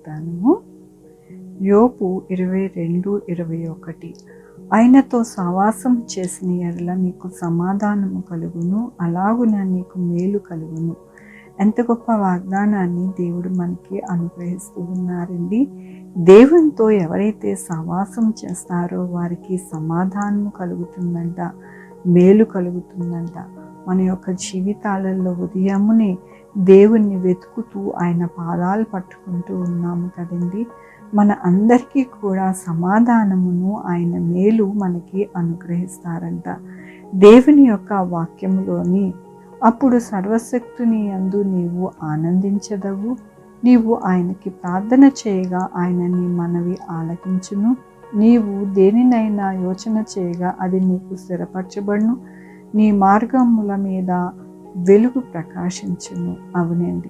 వాగ్దానము యోబు 22:21. ఆయనతో సావాసం చేసిన ఎడల నీకు సమాధానము కలుగును, అలాగున నీకు మేలు కలుగును. ఎంత గొప్ప వాగ్దానాన్ని దేవుడు మనకి అనుగ్రహిస్తూ ఉన్నారండి. దేవునితో ఎవరైతే సహవాసం చేస్తారో వారికి సమాధానం కలుగుతుందంట, మేలు కలుగుతుందంట. మన యొక్క జీవితాలలో ఉదయమునే దేవుణ్ణి వెతుకుతూ ఆయన పాదాలు పట్టుకుంటూ ఉన్నాము కదండి. మన అందరికీ కూడా సమాధానమును, ఆయన మేలు మనకి అనుగ్రహిస్తారంట. దేవుని యొక్క వాక్యములోని అప్పుడు సర్వశక్తుని యందు నీవు ఆనందించదవు, నీవు ఆయనకి ప్రార్థన చేయగా ఆయన నీ మనవి ఆలకించును, నీవు దేనినైనా యోచన చేయగా అది నీకు స్థిరపరచబడును, నీ మార్గముల మీద వెలుగు ప్రకాశించును. అవునండి,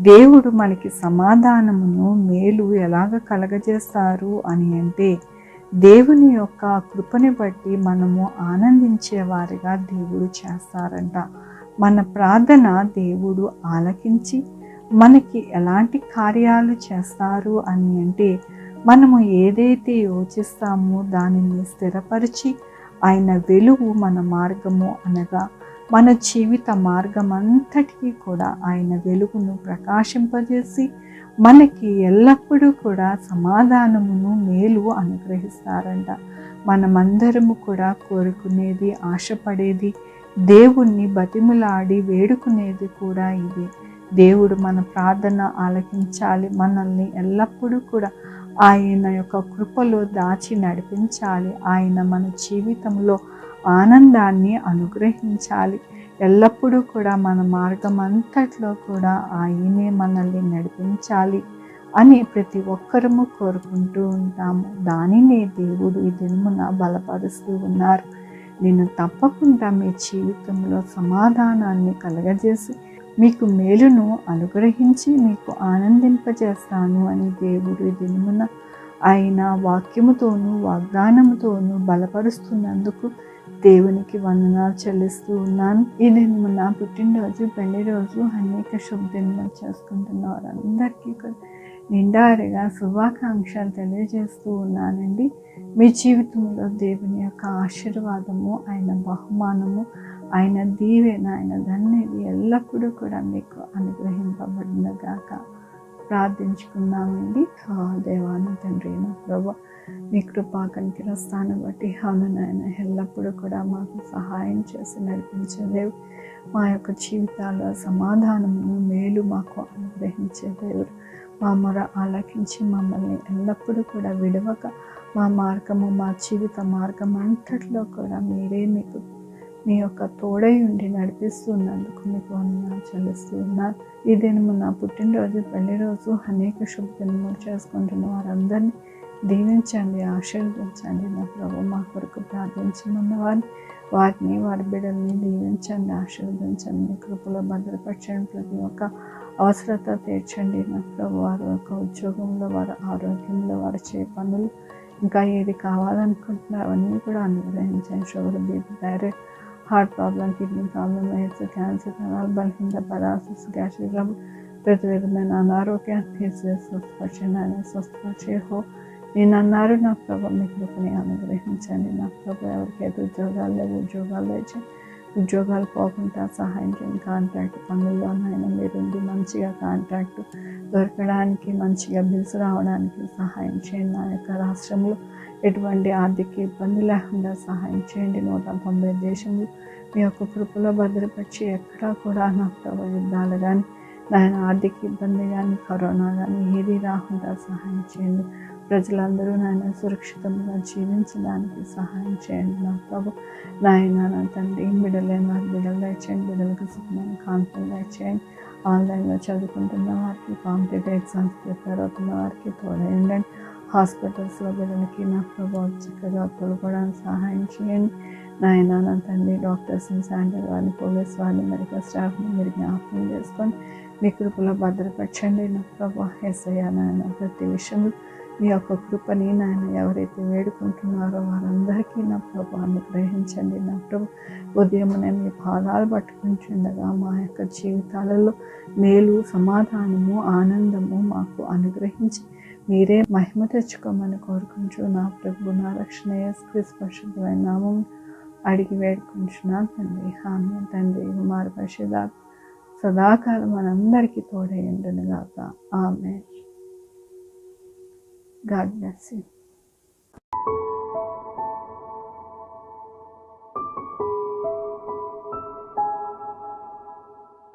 దేవుడు మనకి సమాధానమును, మేలు ఎలాగ కలగజేస్తారు అని అంటే దేవుని యొక్క కృపని బట్టి మనము ఆనందించేవారిగా దేవుడు చేస్తారంట. మన ప్రార్థన దేవుడు ఆలకించి మనకి ఎలాంటి కార్యాలు చేస్తారు అని అంటే మనము ఏదైతే యోచిస్తామో దానిని స్థిరపరిచి ఆయన వెలుగు మన మార్గము అనగా మన జీవిత మార్గం అంతటికీ కూడా ఆయన వెలుగును ప్రకాశింపజేసి మనకి ఎల్లప్పుడూ కూడా సమాధానమును, మేలు అనుగ్రహిస్తారంట. మనమందరము కూడా కోరుకునేది, ఆశపడేది, దేవుణ్ణి బతిమలాడి వేడుకునేది కూడా ఇది. దేవుడు మన ప్రార్థన ఆలకించాలి, మనల్ని ఎల్లప్పుడూ కూడా ఆయన యొక్క కృపలో దాచి నడిపించాలి, ఆయన మన జీవితంలో ఆనందాన్ని అనుగ్రహించాలి, ఎల్లప్పుడూ కూడా మన మార్గం అంతట్లో కూడా ఆయనే మనల్ని నడిపించాలి అని ప్రతి ఒక్కరము కోరుకుంటూ ఉంటాము. దానినే దేవుడు ఈ దినమున బలపరుస్తూ ఉన్నారు. నేను తప్పకుండా మీ జీవితంలో సమాధానాన్ని కలగజేసి మీకు మేలును అనుగ్రహించి మీకు ఆనందింపజేస్తాను అని దేవుడు ఈ దినమున ఆయన వాక్యముతోనూ వాగ్దానముతోనూ బలపరుస్తున్నందుకు దేవునికి వందనాలు చెల్లిస్తూ ఉన్నాను. ఈ దినమున పుట్టినరోజు, పెళ్లి రోజు, అనేక శుభదినములు చేసుకుంటున్న వారందరికీ నిండారుగా శుభాకాంక్షలు తెలియజేస్తూ ఉన్నానండి. మీ జీవితంలో దేవుని యొక్క ఆశీర్వాదము, ఆయన బహుమానము, ఆయన దీవెన, ఆయన ధన్యత ఎల్లప్పుడూ కూడా మీకు అనుగ్రహింపబడిన గాక ప్రార్థించుకున్నామండి. దేవాన తండ్రి, నా ప్రభు మీ కృపా కనికరస్తాన్ని బట్టి అవును నాయన ఎల్లప్పుడూ కూడా మాకు సహాయం చేసి నడిపించే దేవుడు, మా యొక్క జీవితాల్లో సమాధానమును, మేలు మాకు అనుగ్రహించే దేవుడు, మా మొర ఆలకించి మమ్మల్ని ఎల్లప్పుడూ కూడా విడవక మా మార్గము, మా జీవిత మార్గం అంతట్లో కూడా మీరే మీకు మీ యొక్క తోడై ఉండి నడిపిస్తున్నందుకు మీకు వందనాలు చెల్లిస్తూ ఉన్నారు. ఈ దినము నా పుట్టినరోజు, పెళ్లి రోజు, అనేక శుభదినములు చేసుకుంటున్న వారందరినీ దీవించండి, ఆశీర్వదించండి. నా ప్రభు మా కొరకు ప్రార్థించమన్న వారిని వారి బిడ్డల్ని దీవించండి, ఆశీర్వదించండి. మీ కృపలో భద్రపరచండి, ప్రతి ఒక్క అవసరత తీర్చండి. నా ప్రభు వారి యొక్క ఉద్యోగంలో, వారి ఆరోగ్యంలో, వారి చే పనులు, ఇంకా ఏది కావాలనుకుంటున్నారో అవన్నీ కూడా అనుగ్రహించండి. Sugar, BP, thyroid, heart problem, kidney problem, AIDS, cancer, కణాలు బలహీనత, పరాసిస్, గ్యాస్ట్రిక్ ట్రబుల్, ప్రతి విధమైన అనారోగ్యాన్ని తీసేసి స్వస్థపరచండి. ఆయన స్వస్థపరిచే నేను అన్నారు నా ప్రభు మీ కృపని అనుగ్రహించండి. నా ప్రభు ఎవరికైతే ఉద్యోగాలు లేవు ఉద్యోగాలు తెచ్చి ఉద్యోగాలు పోకుండా సహాయం చేయండి. కాంట్రాక్ట్ పనుల్లోనైనా మీరుండి మంచిగా కాంట్రాక్ట్ దొరకడానికి, మంచిగా బిల్స్ రావడానికి సహాయం చేయండి. నా యొక్క రాష్ట్రంలో ఎటువంటి ఆర్థిక ఇబ్బంది లేకుండా సహాయం చేయండి. 190 దేశంలో మీ యొక్క కృపలో భద్రపరిచి ఎక్కడా కూడా నా ప్రభు యుద్ధాలు కానీ, నాయన ఆర్థిక ఇబ్బంది కానీ, కరోనా కానీ ఏది రాకుండా సహాయం చేయండి. ప్రజలందరూ నాయన సురక్షితంగా జీవించడానికి సహాయం చేయండి. నా ప్రభు నాయన, నా తండ్రి, బిడ్డలైన వారి బిడ్డలు దయచేయండి, బిడ్డలకు సుఖమైన కాన్పులు దయచేయండి. ఆన్లైన్లో చదువుకుంటున్న వారికి, కాంపిటేటివ్ ఎగ్జామ్స్ ప్రిపేర్ అవుతున్న వారికి తోడై ఉండండి. హాస్పిటల్స్లో బిడ్డలకి నా ప్రభు చక్కగా తొలగడానికి సహాయం చేయండి. నాయన, నా తండ్రి, డాక్టర్స్ని, శానిటరీ వారిని, పోలీస్ వారిని, మెడికల్ స్టాఫ్ని మీరు జ్ఞాపకం చేసుకొని మీ కృపలో భద్రపరచండి. నా ప్రభు యేసయ్య, నాయన ప్రతి విషయంలో మీ యొక్క కృపని నాయన ఎవరైతే వేడుకుంటున్నారో వారందరికీ నా ప్రభు అనుగ్రహించండి. నా ప్రభు ఉదయం నేను మీ పాదాలు పట్టుకుంటుండగా మా యొక్క జీవితాలలో మేలు, సమాధానము, ఆనందము మాకు అనుగ్రహించి మీరే మహిమ తెచ్చుకోమని కోరుకుంటూ నా ప్రభు నా రక్షణ యేసుక్రీస్తు పరిశుద్ధమైన నామం అడిగి వేడుకుంటున్నాను తండ్రి. ఆమేన్. తండ్రి కుమార పరిశుద్ధాత్మ సదాకాలం మనందరికీ తోడై ఉండును గాక. ఆమేన్. God bless you.